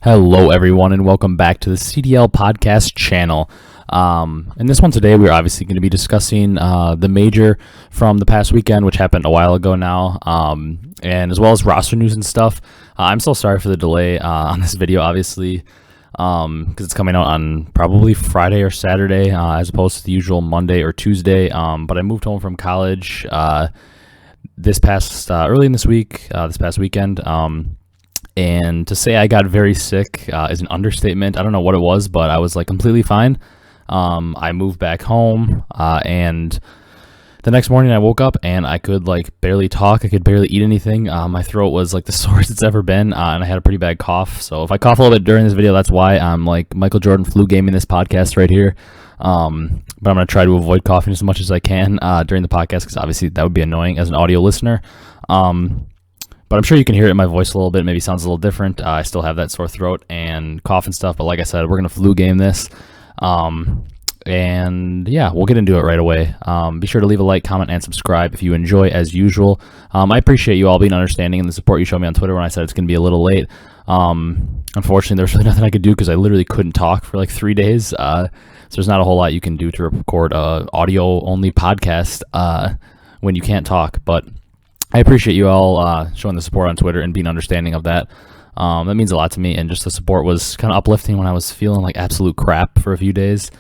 Hello everyone and welcome back to the CDL podcast channel. In this one today we're obviously going to be discussing the major from the past weekend, which happened a while ago now, and as well as roster news and stuff. I'm so sorry for the delay on this video, obviously, because it's coming out on probably Friday or Saturday as opposed to the usual Monday or Tuesday, but I moved home from college this past weekend. And to say I got very sick is an understatement. I don't know what it was, but I was like completely fine. I moved back home, and the next morning I woke up and I could like barely talk. I could barely eat anything. My throat was like the sorest it's ever been, and I had a pretty bad cough. So if I cough a little bit during this video, that's why. I'm like Michael Jordan flu gaming this podcast right here. But I'm going to try to avoid coughing as much as I can during the podcast, because obviously that would be annoying as an audio listener. But I'm sure you can hear it in my voice a little bit. Maybe it sounds a little different. I still have that sore throat and cough and stuff. But like I said, we're going to flu game this. And yeah, we'll get into it right away. Be sure to leave a like, comment, and subscribe if you enjoy as usual. I appreciate you all being understanding and the support you showed me on Twitter when I said it's going to be a little late. Unfortunately, there's really nothing I could do because I literally couldn't talk for like 3 days. So there's not a whole lot you can do to record a audio-only podcast when you can't talk. But I appreciate you all showing the support on Twitter and being understanding of that. That means a lot to me, and just the support was kind of uplifting when I was feeling like absolute crap for a few days.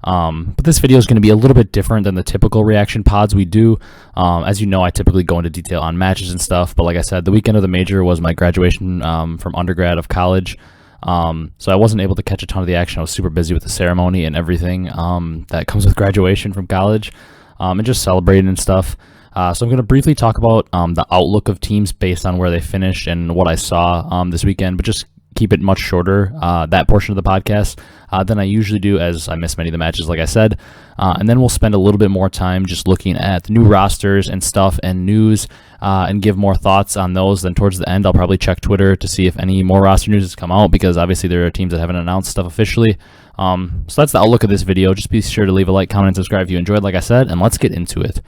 But this video is going to be a little bit different than the typical reaction pods we do. As you know, I typically go into detail on matches and stuff, but like I said, the weekend of the major was my graduation from undergrad of college. So I wasn't able to catch a ton of the action. I was super busy with the ceremony and everything that comes with graduation from college, and just celebrating and stuff. So I'm going to briefly talk about the outlook of teams based on where they finished and what I saw this weekend, but just keep it much shorter, that portion of the podcast, than I usually do, as I miss many of the matches, like I said. And then we'll spend a little bit more time just looking at the new rosters and stuff and news, and give more thoughts on those. Then towards the end, I'll probably check Twitter to see if any more roster news has come out, because obviously there are teams that haven't announced stuff officially. So that's the outlook of this video. Just be sure to leave a like, comment, and subscribe if you enjoyed, like I said, and let's get into it.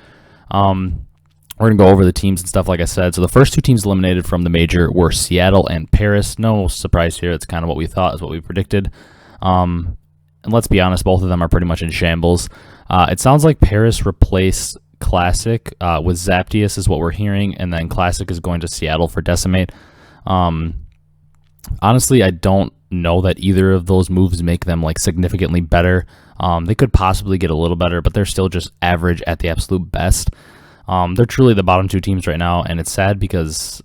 We're going to go over the teams and stuff, like I said. So the first two teams eliminated from the major were Seattle and Paris. No surprise here. It's kind of what we thought, is what we predicted. And let's be honest, both of them are pretty much in shambles. It sounds like Paris replaced Classic with Zaptius is what we're hearing, and then Classic is going to Seattle for Decimate. Honestly, I don't know that either of those moves make them like significantly better. They could possibly get a little better, but they're still just average at the absolute best. They're truly the bottom two teams right now, and it's sad because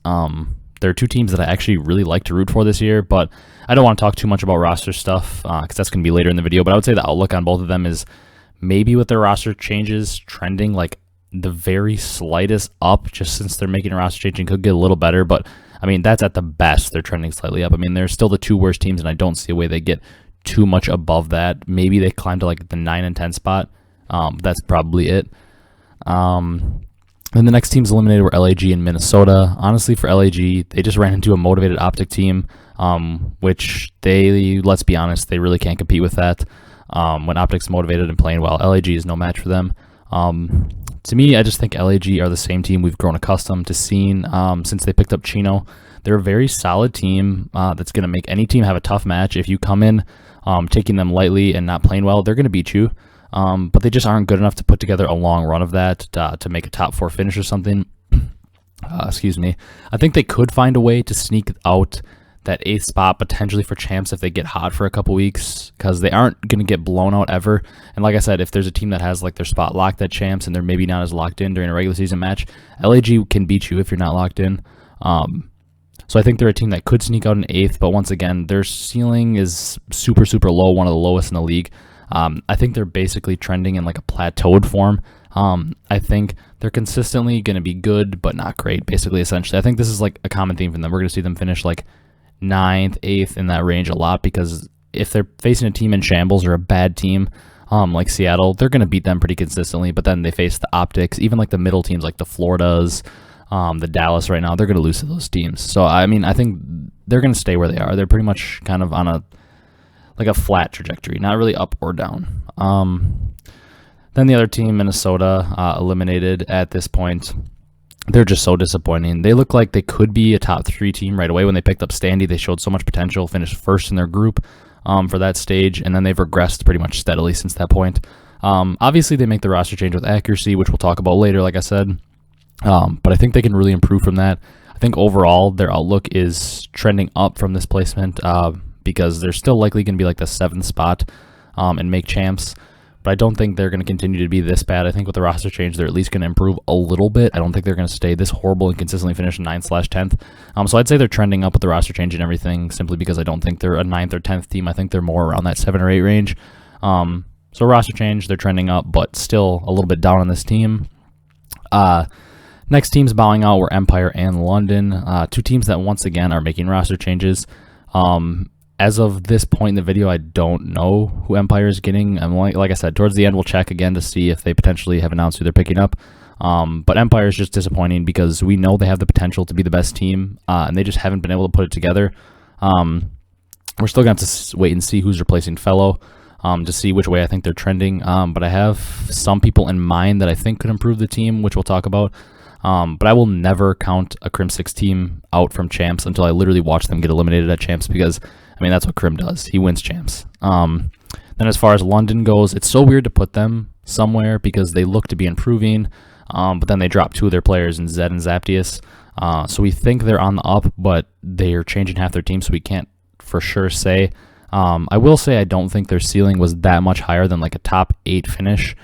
they're two teams that I actually really like to root for this year, but I don't want to talk too much about roster stuff because that's going to be later in the video. But I would say the outlook on both of them is maybe with their roster changes trending like the very slightest up, just since they're making a roster change and could get a little better. But I mean, that's at the best. They're trending slightly up. I mean, they're still the two worst teams, and I don't see a way they get too much above that. Maybe they climb to like the 9 and 10 spot. That's probably it. And the next teams eliminated were LAG and Minnesota. Honestly, for LAG, they just ran into a motivated Optic team, which let's be honest, they really can't compete with that. When Optic's motivated and playing well, LAG is no match for them. To me, I just think LAG are the same team we've grown accustomed to seeing since they picked up Chino. They're a very solid team that's going to make any team have a tough match. If you come in taking them lightly and not playing well, they're going to beat you. But they just aren't good enough to put together a long run of that to make a top 4 finish or something. Excuse me. I think they could find a way to sneak out that 8th spot potentially for champs if they get hot for a couple weeks, because they aren't going to get blown out ever. And like I said, if there's a team that has like their spot locked at champs and they're maybe not as locked in during a regular season match, LAG can beat you if you're not locked in. So I think they're a team that could sneak out an 8th, but once again, their ceiling is super, super low, one of the lowest in the league. I think they're basically trending in like a plateaued form. I think they're consistently going to be good, but not great, basically, essentially. I think this is like a common theme from them. We're going to see them finish like 9th, 8th in that range a lot, because if they're facing a team in shambles or a bad team like Seattle, they're going to beat them pretty consistently, but then they face the Optics, even like the middle teams like the Floridas, the Dallas right now, they're going to lose to those teams. So, I mean, I think they're going to stay where they are. They're pretty much kind of on a flat trajectory, not really up or down. Then the other team, Minnesota, eliminated at this point. they're just so disappointing. They look like they could be a top 3 team right away. When they picked up Standy, they showed so much potential, finished first in their group for that stage, and then they've regressed pretty much steadily since that point. Obviously, they make the roster change with accuracy, which we'll talk about later, like I said, but I think they can really improve from that. I think overall, their outlook is trending up from this placement because they're still likely going to be like the 7th spot and make champs. But I don't think they're going to continue to be this bad. I think with the roster change, they're at least going to improve a little bit. I don't think they're going to stay this horrible and consistently finish 9/10th. So I'd say they're trending up with the roster change and everything, simply because I don't think they're a 9th or 10th team. I think they're more around that 7 or 8 range. So roster change, they're trending up, but still a little bit down on this team. Next teams bowing out were Empire and London, 2 teams that once again are making roster changes. As of this point in the video, I don't know who Empire is getting. Like I said, towards the end, we'll check again to see if they potentially have announced who they're picking up. But Empire is just disappointing because we know they have the potential to be the best team, and they just haven't been able to put it together. We're still going to have to wait and see who's replacing Fellow to see which way I think they're trending. But I have some people in mind that I think could improve the team, which we'll talk about. But I will never count a Crim 6 team out from champs until I literally watch them get eliminated at champs, because I mean, that's what Crim does. He wins champs. Then as far as London goes, it's so weird to put them somewhere because they look to be improving, but then they drop 2 of their players in Zed and Zaptius. So we think they're on the up, but they're changing half their team, so we can't for sure say. I will say I don't think their ceiling was that much higher than like a top 8 finish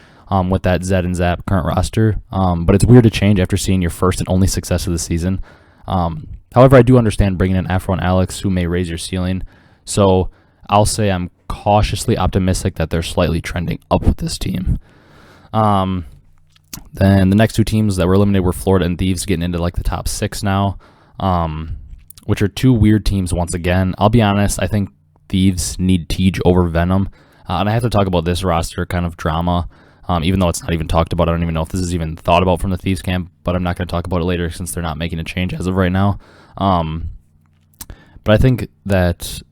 with that Zed and Zap current roster. But it's weird to change after seeing your first and only success of the season. However, I do understand bringing in Afro and Alex, who may raise your ceiling. So I'll say I'm cautiously optimistic that they're slightly trending up with this team. Then the next 2 teams that were eliminated were Florida and Thieves, getting into like the top 6 now, which are 2 weird teams once again. I'll be honest, I think Thieves need Tej over Venom. And I have to talk about this roster kind of drama, even though it's not even talked about. I don't even know if this is even thought about from the Thieves camp, but I'm not going to talk about it later since they're not making a change as of right now. But I think that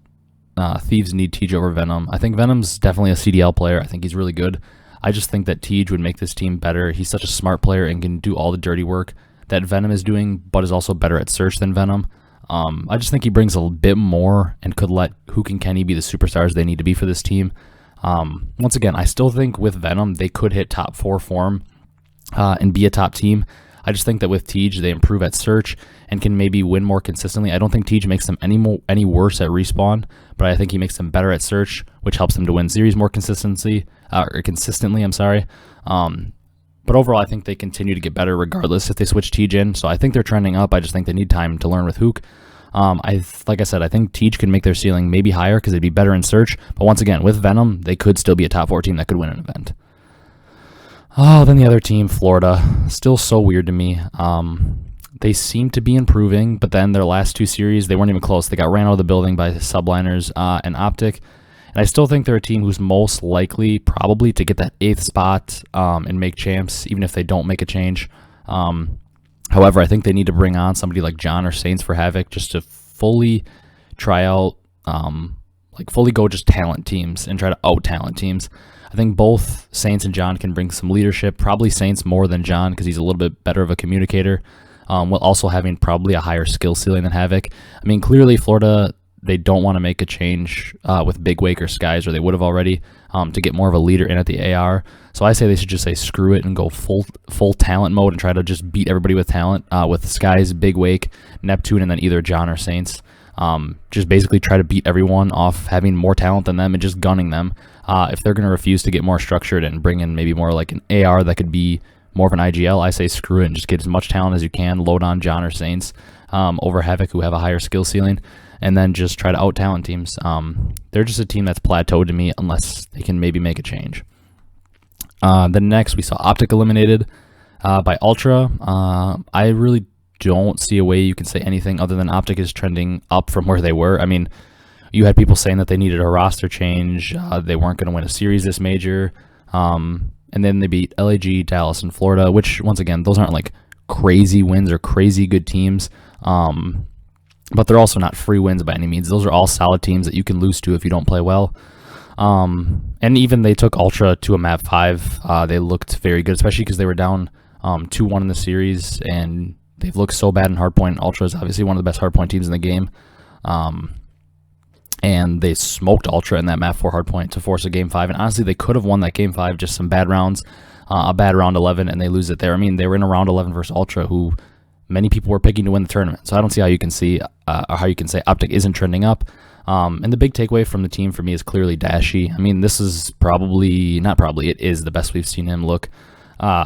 Thieves need Tej over Venom. I think Venom's definitely a CDL player. I think he's really good. I just think that Tej would make this team better. He's such a smart player and can do all the dirty work that Venom is doing, but is also better at search than Venom. I just think he brings a bit more and could let Hook and Kenny be the superstars they need to be for this team. Once again, I still think with Venom, they could hit top 4 form and be a top team. I just think that with Tej, they improve at search and can maybe win more consistently. I don't think Tej makes them any worse at respawn, but I think he makes them better at search, which helps them to win series more consistently. I'm sorry. But overall, I think they continue to get better regardless if they switch Tej in. So I think they're trending up. I just think they need time to learn with Hook. Like I said, I think Tej can make their ceiling maybe higher because they'd be better in search. But once again, with Venom, they could still be a top 4 team that could win an event. Oh, then the other team, Florida, still so weird to me. They seem to be improving, but then their last 2 series, they weren't even close. They got ran out of the building by Subliners and Optic. And I still think they're a team who's most likely probably to get that 8th spot and make champs, even if they don't make a change. However, I think they need to bring on somebody like John or Saints for Havoc just to fully try out, fully go just talent teams and try to out-talent teams. I think both Saints and John can bring some leadership, probably Saints more than John because he's a little bit better of a communicator, while also having probably a higher skill ceiling than Havoc. I mean, clearly Florida, they don't want to make a change with Big Wake or Skies, or they would have already, to get more of a leader in at the AR. So I say they should just say screw it and go full talent mode and try to just beat everybody with talent, with Skies, Big Wake, Neptune, and then either John or Saints. Just basically try to beat everyone off having more talent than them and just gunning them. If they're going to refuse to get more structured and bring in maybe more like an AR that could be more of an IGL, I say screw it and just get as much talent as you can, load on John or Saints over Havoc, who have a higher skill ceiling, and then just try to out-talent teams. They're just a team that's plateaued to me unless they can maybe make a change. Then next, we saw Optic Eliminated by Ultra. I really don't see a way you can say anything other than Optic is trending up from where they were. I mean, you had people saying that they needed a roster change. They weren't going to win a series this major. And then they beat LAG, Dallas, and Florida, which, once again, those aren't like crazy wins or crazy good teams. But they're also not free wins by any means. Those are all solid teams that you can lose to if you don't play well. And even they took Ultra to a map 5. They looked very good, especially because they were down 2-1 in the series, and They've looked so bad in hardpoint. Ultra is obviously one of the best hardpoint teams in the game. And they smoked Ultra in that map 4 hardpoint to force a game 5. And honestly, they could have won that game 5, just some bad rounds, a bad round 11, and they lose it there. I mean, they were in a round 11 versus Ultra, who many people were picking to win the tournament. So I don't see how you can see, or how you can say Optic isn't trending up. And the big takeaway from the team for me is clearly Dashy. I mean, this is it is the best we've seen him look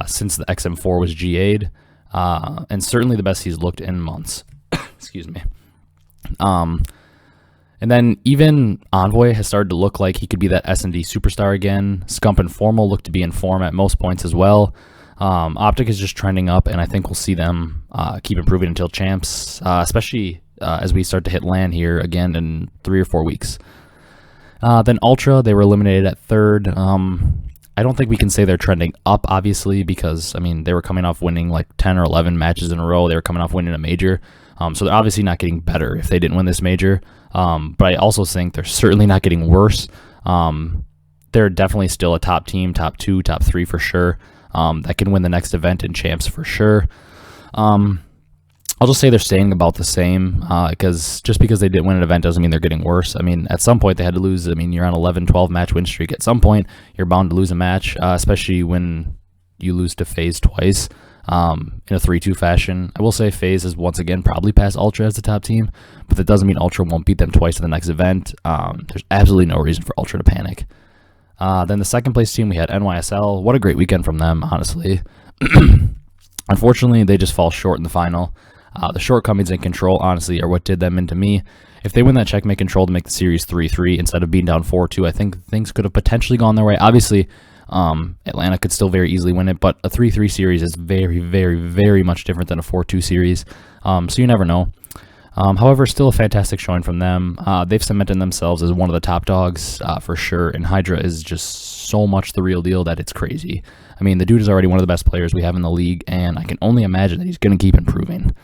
since the XM4 was GA'd, and certainly the best he's looked in months. Excuse me. And then even Envoy has started to look like he could be that S&D superstar again. Scump and Formal look to be in form at most points as well. Optic is just trending up, and I think we'll see them keep improving until champs, especially as we start to hit LAN here again in 3 or 4 weeks. Then Ultra, they were eliminated at 3rd. I don't think we can say they're trending up, obviously, because, I mean, they were coming off winning like 10 or 11 matches in a row. They were coming off winning a major. So they're obviously not getting better if they didn't win this major. But I also think they're certainly not getting worse. They're definitely still a top team, top 2, top 3 for sure. That can win the next event in champs for sure. I'll just say they're staying about the same, because just because they didn't win an event doesn't mean they're getting worse. I mean, at some point they had to lose. I mean, you're on 11-12 match win streak. At some point, you're bound to lose a match, especially when you lose to Faze twice in a 3-2 fashion. I will say Faze is once again probably past Ultra as the top team, but that doesn't mean Ultra won't beat them twice in the next event. There's absolutely no reason for Ultra to panic. Then the second place team, we had NYSL. What a great weekend from them, honestly. Unfortunately, they just fall short in the final. The shortcomings in control, honestly, are what did them into me. If they win that checkmate control to make the series 3-3 instead of being down 4-2, I think things could have potentially gone their way. Obviously, Atlanta could still very easily win it, but a 3-3 series is very, very, very much different than a 4-2 series, so you never know. However, still a fantastic showing from them. They've cemented themselves as one of the top dogs for sure, and Hydra is just so much the real deal that it's crazy. I mean, the dude is already one of the best players we have in the league, and I can only imagine that he's going to keep improving.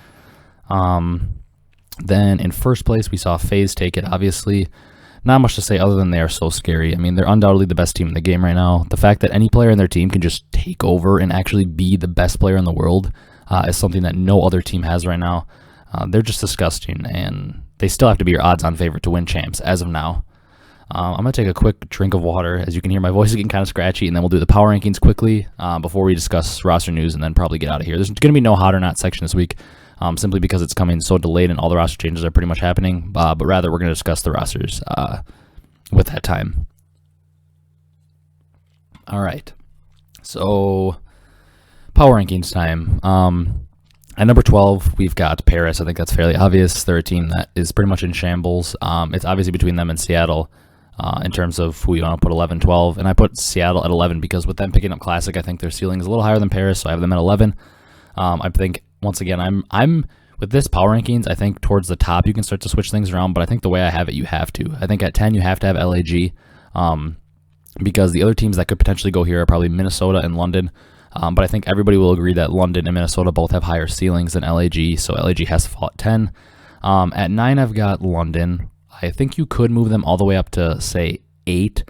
Then in first place, we saw Faze take it. Obviously, not much to say other than they are so scary. I mean, they're undoubtedly the best team in the game right now. The fact that any player in their team can just take over and actually be the best player in the world is something that no other team has right now. They're just disgusting, and they still have to be your odds-on favorite to win champs as of now. I'm going to take a quick drink of water. As you can hear, my voice is getting kind of scratchy, and then we'll do the power rankings quickly before we discuss roster news and then probably get out of here. There's going to be no hot or not section this week, simply because it's coming so delayed and all the roster changes are pretty much happening, but rather we're going to discuss the rosters with that time. All right, so power rankings time. At number 12, we've got Paris. I think that's fairly obvious. They're a team that is pretty much in shambles. It's obviously between them and Seattle in terms of who you want to put 11, 12. And I put Seattle at 11 because with them picking up Classic, I think their ceiling is a little higher than Paris, so I have them at 11. I think, once again, I'm with this power rankings, I think towards the top you can start to switch things around, but I think the way I have it, you have to. I think at 10, you have to have LAG because the other teams that could potentially go here are probably Minnesota and London. But I think everybody will agree that London and Minnesota both have higher ceilings than LAG, so LAG has to fall at 10. At 9, I've got London. I think you could move them all the way up to, say, 8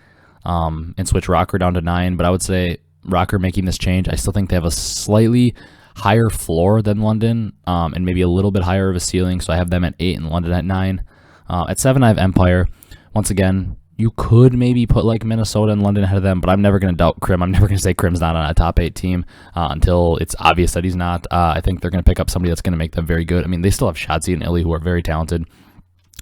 and switch Rocker down to 9, but I would say Rocker making this change, I still think they have a slightly higher floor than London and maybe a little bit higher of a ceiling, so I have them at 8 and London at 9. At 7, I have Empire. Once again, you could maybe put like Minnesota and London ahead of them, but I'm never going to doubt Krim. I'm never going to say Krim's not on a top 8 team until it's obvious that he's not. I think they're going to pick up somebody that's going to make them very good. I mean, they still have Shotzi and Illy who are very talented.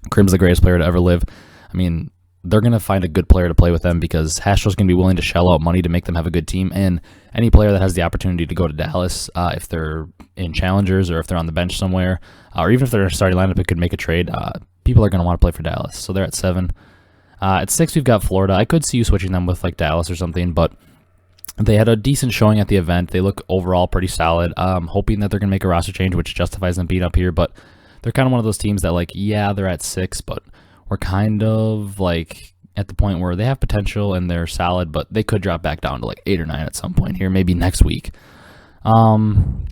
Krim's the greatest player to ever live. I mean, they're going to find a good player to play with them because Hastro's going to be willing to shell out money to make them have a good team. And any player that has the opportunity to go to Dallas, if they're in challengers or if they're on the bench somewhere, or even if they're in a starting lineup, it could make a trade. People are going to want to play for Dallas. So they're at 7. At 6, we've got Florida. I could see you switching them with like Dallas or something, but they had a decent showing at the event. They look overall pretty solid. Hoping that they're going to make a roster change, which justifies them being up here, but they're kind of one of those teams that like, yeah, they're at 6, but we're kind of like at the point where they have potential and they're solid, but they could drop back down to like 8 or 9 at some point here, maybe next week. Then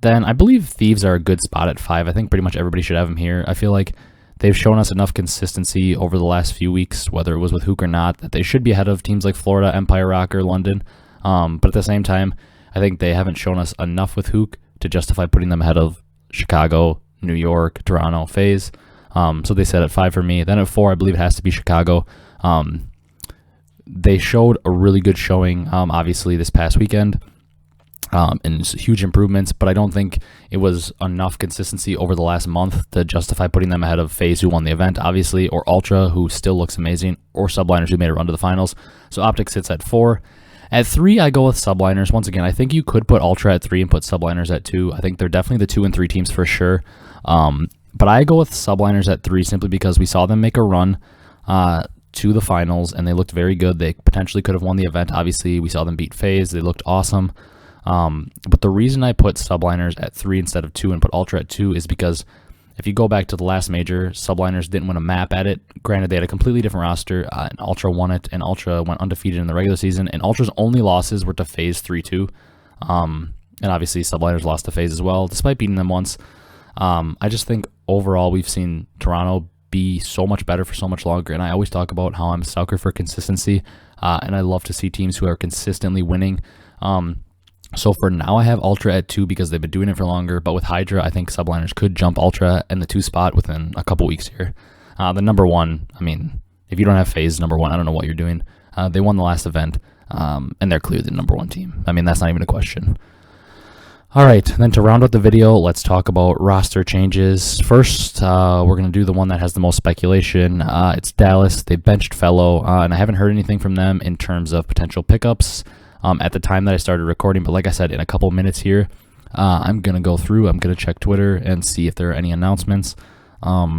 I believe Thieves are a good spot at 5. I think pretty much everybody should have them here. I feel like they've shown us enough consistency over the last few weeks, whether it was with Hook or not, that they should be ahead of teams like Florida, Empire, Rocker, London. But at the same time, I think they haven't shown us enough with Hook to justify putting them ahead of Chicago, New York, Toronto, Faze. So they said at 5 for me. Then at 4, I believe it has to be Chicago. They showed a really good showing, obviously, this past weekend. And huge improvements, but I don't think it was enough consistency over the last month to justify putting them ahead of Faze, who won the event, obviously, or Ultra, who still looks amazing, or Subliners, who made a run to the finals. So Optic sits at 4. At 3, I go with Subliners. Once again, I think you could put Ultra at 3 and put Subliners at 2. I think they're definitely the 2 and 3 teams for sure. But I go with Subliners at 3 simply because we saw them make a run to the finals, and they looked very good. They potentially could have won the event. Obviously, we saw them beat Faze. They looked awesome. But the reason I put Subliners at 3 instead of 2 and put Ultra at 2 is because if you go back to the last major, Subliners didn't win a map at it. Granted, they had a completely different roster, and Ultra won it, and Ultra went undefeated in the regular season, and Ultra's only losses were to Faze 3-2. And obviously, Subliners lost to Faze as well, despite beating them once. I just think overall we've seen Toronto be so much better for so much longer, and I always talk about how I'm a sucker for consistency, and I love to see teams who are consistently winning. So for now, I have Ultra at 2 because they've been doing it for longer. But with Hydra, I think Subliners could jump Ultra in the 2 spot within a couple weeks here. The number 1, I mean, if you don't have Faze number 1, I don't know what you're doing. They won the last event, and they're clearly the number 1 team. I mean, that's not even a question. All right, then to round out the video, let's talk about roster changes. First, we're going to do the one that has the most speculation. It's Dallas. They benched Fellow, and I haven't heard anything from them in terms of potential pickups at the time that I started recording. But like I said, in a couple minutes here, I'm going to go through. I'm going to check Twitter and see if there are any announcements. I'd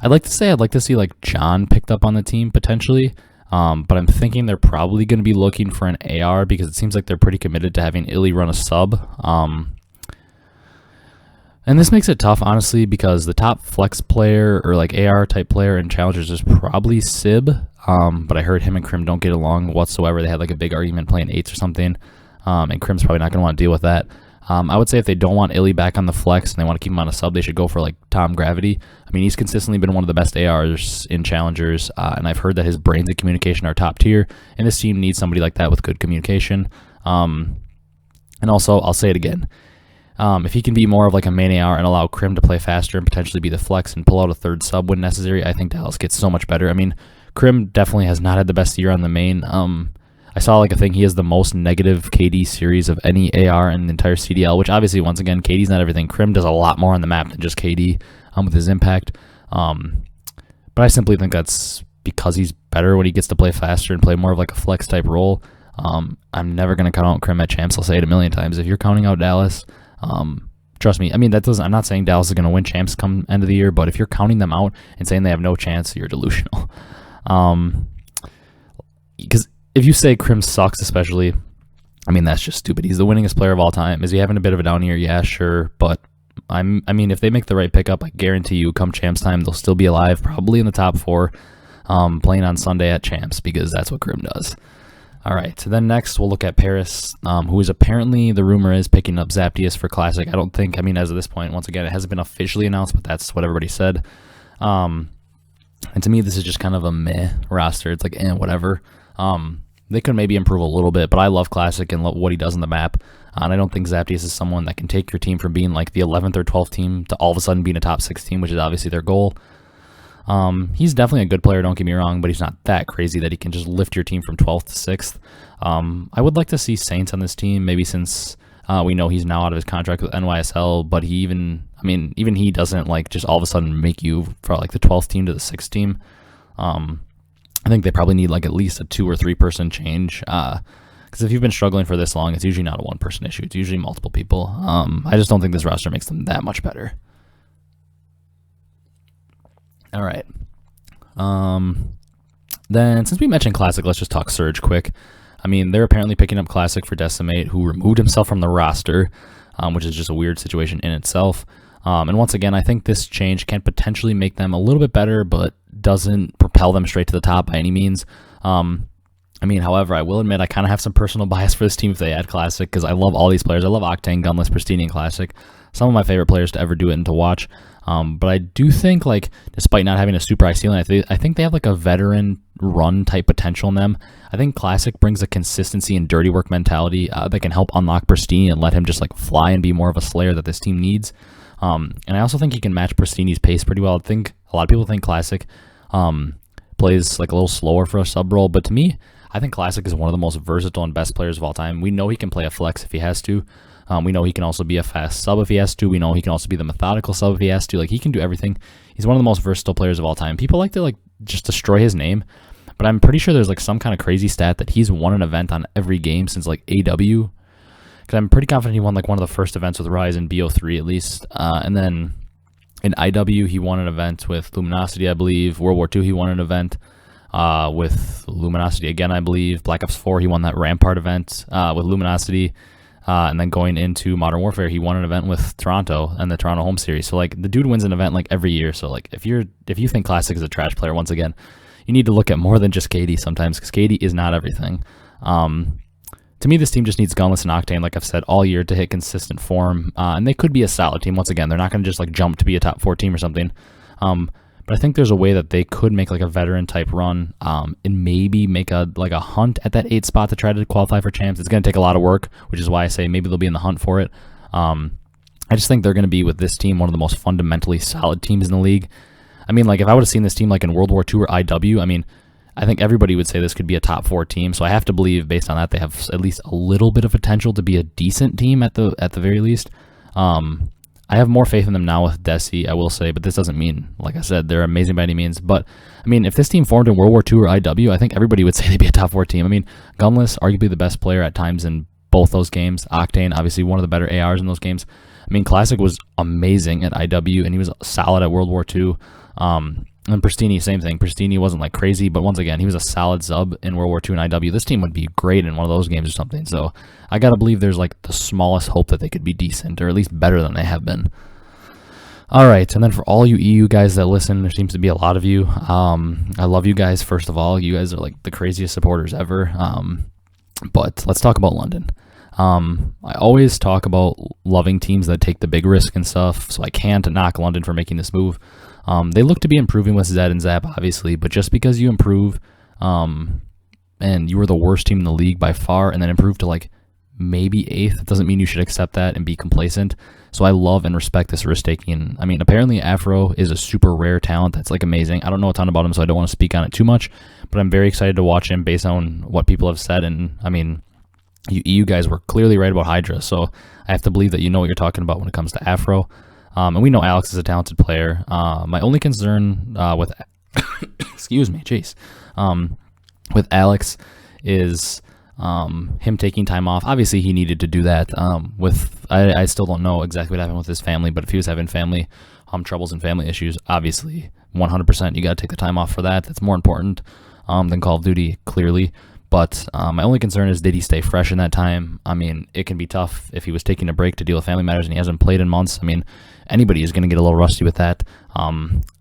like to see like John picked up on the team potentially. But I'm thinking they're probably going to be looking for an AR because it seems like they're pretty committed to having Illy run a sub. And this makes it tough, honestly, because the top flex player or like AR type player in Challengers is probably Sib. But I heard him and Crim don't get along whatsoever. They had like a big argument playing 8s or something. And Crim's probably not going to want to deal with that. I would say if they don't want Illy back on the flex and they want to keep him on a sub, they should go for like Tom Gravity. I mean, he's consistently been one of the best ARs in Challengers, and I've heard that his brains and communication are top tier, and this team needs somebody like that with good communication. And also, I'll say it again, if he can be more of like a main AR and allow Crim to play faster and potentially be the flex and pull out a 3rd sub when necessary, I think Dallas gets so much better. I mean, Crim definitely has not had the best year on the main. I saw like a thing, he has the most negative KD series of any AR in the entire CDL, which obviously, once again, KD's not everything. Crim does a lot more on the map than just KD with his impact. But I simply think that's because he's better when he gets to play faster and play more of like a flex type role. I'm never going to count out Crim at champs. I'll say it a million times. If you're counting out Dallas, trust me. I mean, I'm not saying Dallas is going to win champs come end of the year, but if you're counting them out and saying they have no chance, you're delusional. Because if you say Crim sucks, especially, I mean, that's just stupid. He's the winningest player of all time. Is he having a bit of a down year? Yeah, sure. But I mean, if they make the right pickup, I guarantee you, come champs time, they'll still be alive, probably in the top 4, playing on Sunday at champs, because that's what Crim does. All right, so then next we'll look at Paris, who is apparently, the rumor is, picking up Zaptius for Classic. I don't think, I mean, as of this point, once again, it hasn't been officially announced, but that's what everybody said. And to me, this is just kind of a meh roster. It's like, whatever. They could maybe improve a little bit, but I love Classic and what he does on the map. And I don't think Zaptius is someone that can take your team from being like the 11th or 12th team to all of a sudden being a top 6 team, which is obviously their goal. He's definitely a good player, don't get me wrong, but he's not that crazy that he can just lift your team from 12th to 6th. I would like to see Saints on this team, maybe since we know he's now out of his contract with NYSL, but even he doesn't like just all of a sudden make you for like the 12th team to the 6th team. I think they probably need like at least a 2 or 3 person change. Because if you've been struggling for this long, it's usually not a 1 person issue. It's usually multiple people. I just don't think this roster makes them that much better. All right. Then since we mentioned Classic, let's just talk Surge quick. I mean, they're apparently picking up Classic for Decimate, who removed himself from the roster, which is just a weird situation in itself. And once again, I think this change can potentially make them a little bit better, but doesn't propel them straight to the top by any means. I mean, however, I will admit I kind of have some personal bias for this team if they add Classic, because I love all these players. I love Octane, Gunless, Pristine, and Classic. some of my favorite players to ever do it and to watch. But I do think, like, despite not having a super high ceiling, I think they have like a veteran run type potential in them. I think Classic brings a consistency and dirty work mentality that can help unlock Pristini and let him just like fly and be more of a slayer that this team needs. And I also think he can match Pristini's pace pretty well. I think a lot of people think Classic plays like a little slower for a sub role, but to me, I think Classic is one of the most versatile and best players of all time. We know he can play a flex if he has to. We know he can also be a fast sub if he has to. We know he can also be the methodical sub if he has to. Like, he can do everything. He's one of the most versatile players of all time. People like to like just destroy his name, but I'm pretty sure there's like some kind of crazy stat that he's won an event on every game since like AW. Because I'm pretty confident he won like one of the first events with Rise in BO3 at least. And then in IW, he won an event with Luminosity, I believe. World War II, he won an event with Luminosity again, I believe. Black Ops 4, he won that Rampart event with Luminosity. And then going into Modern Warfare, he won an event with Toronto and the Toronto home series. So like the dude wins an event like every year. So like if you think Classic is a trash player, once again, you need to look at more than just KD sometimes, because KD is not everything. To me, this team just needs Gunless and Octane, like I've said all year, to hit consistent form. And they could be a solid team. Once again, they're not going to just like jump to be a top 4 team or something. But I think there's a way that they could make like a veteran type run, and maybe make a hunt at that 8 spot to try to qualify for champs. It's going to take a lot of work, which is why I say maybe they'll be in the hunt for it. I just think they're going to be, with this team, one of the most fundamentally solid teams in the league. I mean, like if I would have seen this team like in World War II or IW, I mean, I think everybody would say this could be a top 4 team. So I have to believe, based on that, they have at least a little bit of potential to be a decent team at the very least. I have more faith in them now with Desi, I will say, but this doesn't mean, like I said, they're amazing by any means. But, I mean, if this team formed in World War II or IW, I think everybody would say they'd be a top 4 team. I mean, Gunless, arguably the best player at times in both those games. Octane, obviously one of the better ARs in those games. I mean, Classic was amazing at IW, and he was solid at World War II. And Pristini, same thing. Pristini wasn't like crazy, but once again, he was a solid sub in World War II and IW. This team would be great in one of those games or something. So I got to believe there's like the smallest hope that they could be decent, or at least better than they have been. All right, and then for all you EU guys that listen, there seems to be a lot of you. I love you guys, first of all. You guys are like the craziest supporters ever. But let's talk about London. I always talk about loving teams that take the big risk and stuff, so I can't knock London for making this move. They look to be improving with Zed and Zap, obviously, but just because you improve, and you were the worst team in the league by far, and then improve to like maybe 8th, doesn't mean you should accept that and be complacent. So I love and respect this risk taking. I mean, apparently Afro is a super rare talent that's like amazing. I don't know a ton about him, so I don't want to speak on it too much, but I'm very excited to watch him based on what people have said. And I mean, you EU guys were clearly right about Hydra, so I have to believe that you know what you're talking about when it comes to Afro. And we know Alex is a talented player. My only concern with excuse me, jeez, with Alex is him taking time off. Obviously, he needed to do that. I still don't know exactly what happened with his family, but if he was having family troubles and family issues, obviously 100% you got to take the time off for that. That's more important than Call of Duty, clearly. But my only concern is, did he stay fresh in that time? I mean, it can be tough if he was taking a break to deal with family matters and he hasn't played in months. I mean, anybody is going to get a little rusty with that.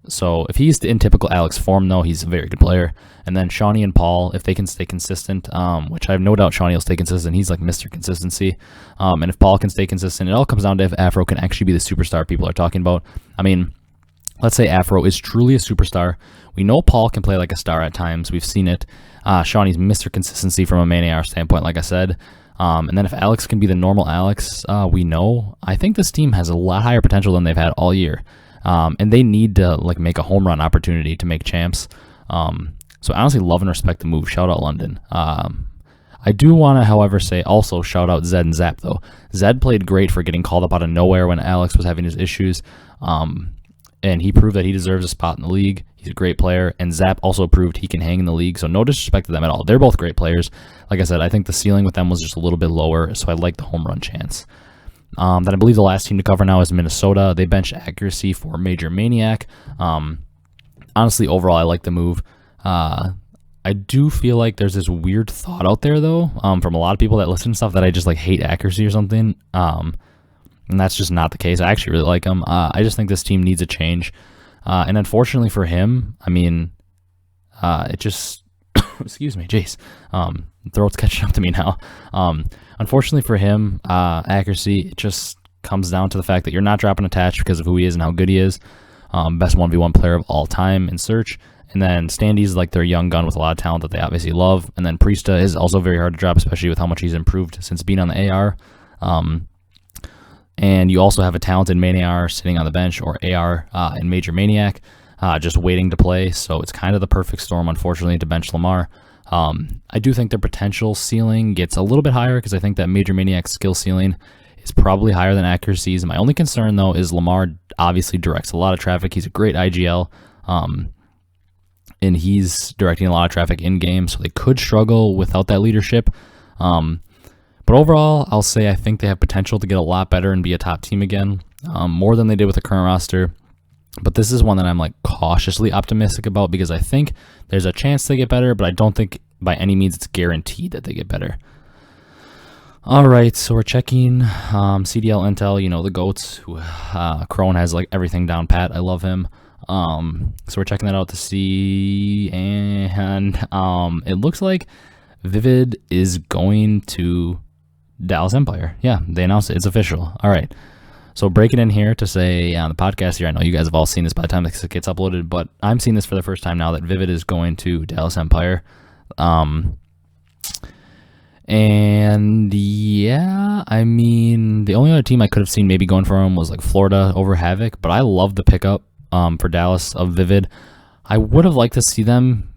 So if he's in typical Alex form, though, he's a very good player. And then Shawnee and Paul, if they can stay consistent, which I have no doubt Shawnee will stay consistent. He's like Mr. Consistency. And if Paul can stay consistent, it all comes down to if Afro can actually be the superstar people are talking about. I mean, let's say Afro is truly a superstar. We know Paul can play like a star at times. We've seen it. Shawnee's Mr. Consistency from a main AR standpoint, like I said. And then if Alex can be the normal Alex, we know, I think this team has a lot higher potential than they've had all year. And they need to like make a home run opportunity to make champs. So I honestly love and respect the move. Shout out London. I do want to, however, say also shout out Zed and Zap, though. Zed played great for getting called up out of nowhere when Alex was having his issues. And he proved that he deserves a spot in the league. He's a great player. And Zap also proved he can hang in the league. So no disrespect to them at all. They're both great players. Like I said, I think the ceiling with them was just a little bit lower. So I like the home run chance. Then I believe the last team to cover now is Minnesota. They benched Accuracy for Major Maniac. Honestly, overall, I like the move. I do feel like there's this weird thought out there, though, from a lot of people that listen to stuff that I just like hate Accuracy or something. And that's just not the case. I actually really like him. I just think this team needs a change. And unfortunately for him, I mean, it just, excuse me, jeez, throat's catching up to me now. Unfortunately for him, Accuracy, it just comes down to the fact that you're not dropping attached because of who he is and how good he is. Best 1v1 player of all time in search. And then Standy's like their young gun with a lot of talent that they obviously love. And then Priesta is also very hard to drop, especially with how much he's improved since being on the AR. And you also have a talented main AR sitting on the bench, or AR in Major Maniac, just waiting to play. So it's kind of the perfect storm, unfortunately, to bench Lamar. I do think their potential ceiling gets a little bit higher because I think that Major Maniac's skill ceiling is probably higher than accuracies. My only concern, though, is Lamar obviously directs a lot of traffic. He's a great IGL, and he's directing a lot of traffic in-game, so they could struggle without that leadership. But overall, I'll say I think they have potential to get a lot better and be a top team again, more than they did with the current roster. But this is one that I'm like cautiously optimistic about because I think there's a chance they get better, but I don't think by any means it's guaranteed that they get better. All right, so we're checking CDL Intel, you know, the GOATs, who Crone has like everything down pat. I love him. So we're checking that out to see, and it looks like Vivid is going to Dallas Empire. Yeah, they announced it. It's official. All right. So breaking in here to say on the podcast here, I know you guys have all seen this by the time this gets uploaded, but I'm seeing this for the first time now that Vivid is going to Dallas Empire. And yeah, I mean, the only other team I could have seen maybe going for him was like Florida over Havoc, but I love the pickup for Dallas of Vivid. I would have liked to see them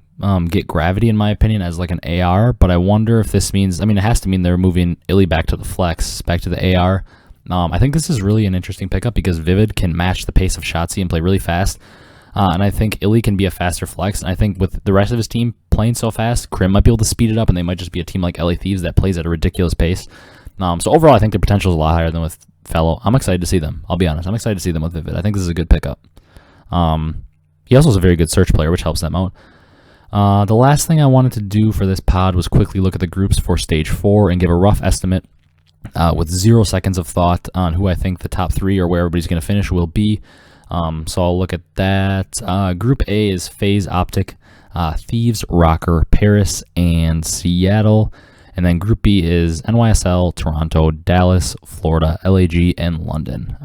get Gravity, in my opinion, as like an AR, but I wonder if this means, I mean, it has to mean they're moving Illy back to the flex, back to the AR. I think this is really an interesting pickup because Vivid can match the pace of Shotzzy and play really fast. And I think Illy can be a faster flex. And I think with the rest of his team playing so fast, Crim might be able to speed it up, and they might just be a team like LA Thieves that plays at a ridiculous pace. So overall, I think their potential is a lot higher than with Fellow. I'm excited to see them. I'll be honest. I'm excited to see them with Vivid. I think this is a good pickup. He also is a very good search player, which helps them out. The last thing I wanted to do for this pod was quickly look at the groups for Stage 4 and give a rough estimate with 0 seconds of thought on who I think the top 3 or where everybody's going to finish will be. So I'll look at that. Group A is Faze, Optic, Thieves, Rocker, Paris, and Seattle. And then Group B is NYSL, Toronto, Dallas, Florida, LAG, and London.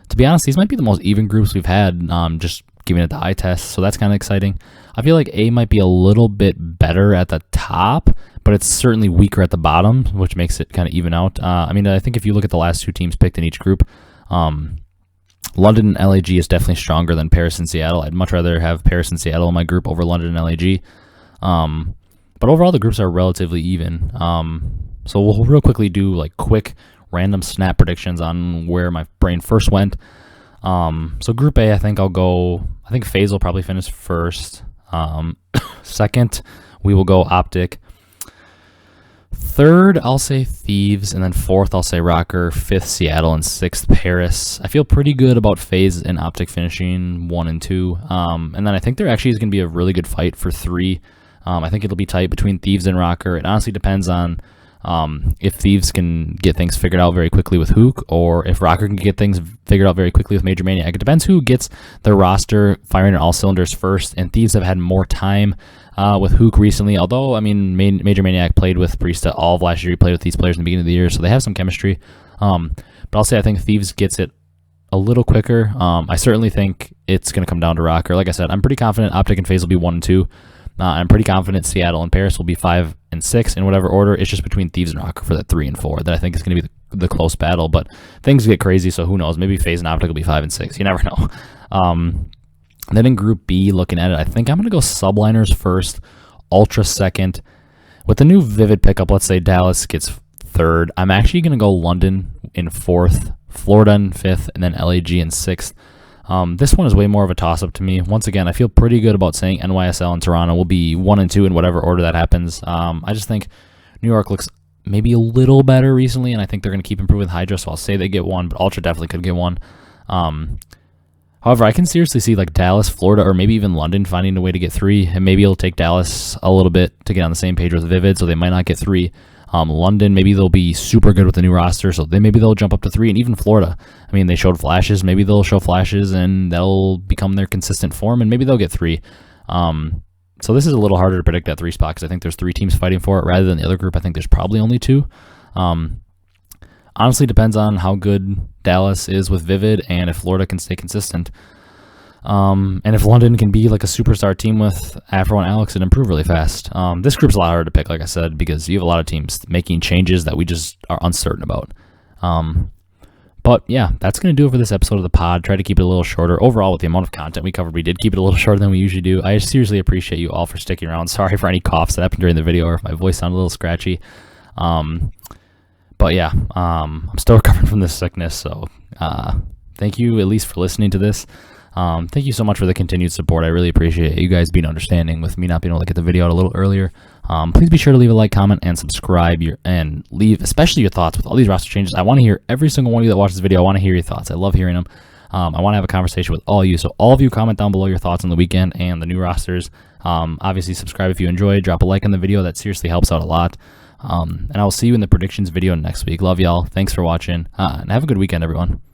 To be honest, these might be the most even groups we've had, just giving it the eye test, so that's kind of exciting. I feel like A might be a little bit better at the top, but it's certainly weaker at the bottom, which makes it kind of even out. I mean, I think if you look at the last 2 teams picked in each group, London and LAG is definitely stronger than Paris and Seattle. I'd much rather have Paris and Seattle in my group over London and LAG. But overall, the groups are relatively even. So we'll real quickly do like quick random snap predictions on where my brain first went. So Group A, I think Faze will probably finish first. Second, we will go Optic. Third, I'll say Thieves, and then fourth, I'll say Rocker. Fifth, Seattle, and sixth, Paris. I feel pretty good about Faze and Optic finishing 1 and 2. And then I think there actually is going to be a really good fight for 3. I think it'll be tight between Thieves and Rocker. It honestly depends on if Thieves can get things figured out very quickly with Hook, or if Rocker can get things figured out very quickly with Major Maniac. It depends who gets their roster firing on all cylinders first, and Thieves have had more time with Hook recently, although, I mean, Major Maniac played with Priesta all of last year. He played with these players in the beginning of the year, so they have some chemistry. But I'll say I think Thieves gets it a little quicker. I certainly think it's going to come down to Rocker. Like I said, I'm pretty confident Optic and Faze will be 1 and 2. I'm pretty confident Seattle and Paris will be 5 and 6 in whatever order. It's just between Thieves and Rocker for that 3 and 4 that I think is going to be the close battle. But things get crazy, so who knows? Maybe Faze and Optic will be 5 and 6. You never know. Then in Group B, looking at it, I think I'm going to go Subliners first, Ultra second. With the new Vivid pickup, let's say Dallas gets 3rd. I'm actually going to go London in 4th, Florida in 5th, and then LAG in 6th. This one is way more of a toss-up to me. Once again, I feel pretty good about saying NYSL and Toronto will be 1 and 2 in whatever order that happens. I just think New York looks maybe a little better recently, and I think they're going to keep improving Hydra, so I'll say they get 1, but Ultra definitely could get 1. However, I can seriously see like Dallas, Florida, or maybe even London finding a way to get 3, and maybe it'll take Dallas a little bit to get on the same page with Vivid, so they might not get 3. London, maybe they'll be super good with the new roster, so maybe they'll jump up to 3, and even Florida. I mean, they showed flashes. Maybe they'll show flashes, and that'll become their consistent form, and maybe they'll get 3. So this is a little harder to predict that 3 spot, because I think there's 3 teams fighting for it, rather than the other group. I think there's probably only 2. honestly depends on how good Dallas is with Vivid and if Florida can stay consistent. And if London can be like a superstar team with Afro and Alex and improve really fast. This group's a lot harder to pick, like I said, because you have a lot of teams making changes that we just are uncertain about. But yeah, that's going to do it for this episode of the pod. Try to keep it a little shorter. Overall, with the amount of content we covered, we did keep it a little shorter than we usually do. I seriously appreciate you all for sticking around. Sorry for any coughs that happened during the video or if my voice sounded a little scratchy. But yeah, I'm still recovering from this sickness, so thank you at least for listening to this. Thank you so much for the continued support. I really appreciate you guys being understanding with me not being able to get the video out a little earlier. Please be sure to leave a like, comment, and subscribe, and leave especially your thoughts with all these roster changes. I want to hear every single one of you that watches this video. I want to hear your thoughts. I love hearing them. I want to have a conversation with all of you. So all of you comment down below your thoughts on the weekend and the new rosters. Obviously, subscribe if you enjoyed. Drop a like on the video. That seriously helps out a lot. And I will see you in the predictions video next week. Love y'all. Thanks for watching. And have a good weekend, everyone.